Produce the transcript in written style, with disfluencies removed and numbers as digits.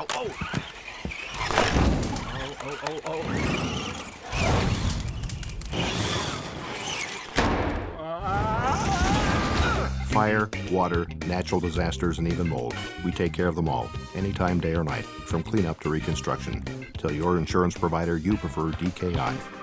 Ow, oh! Oh. Fire, water, natural disasters, and even mold. We take care of them all, anytime, day or night, from cleanup to reconstruction. Tell your insurance provider you prefer DKI.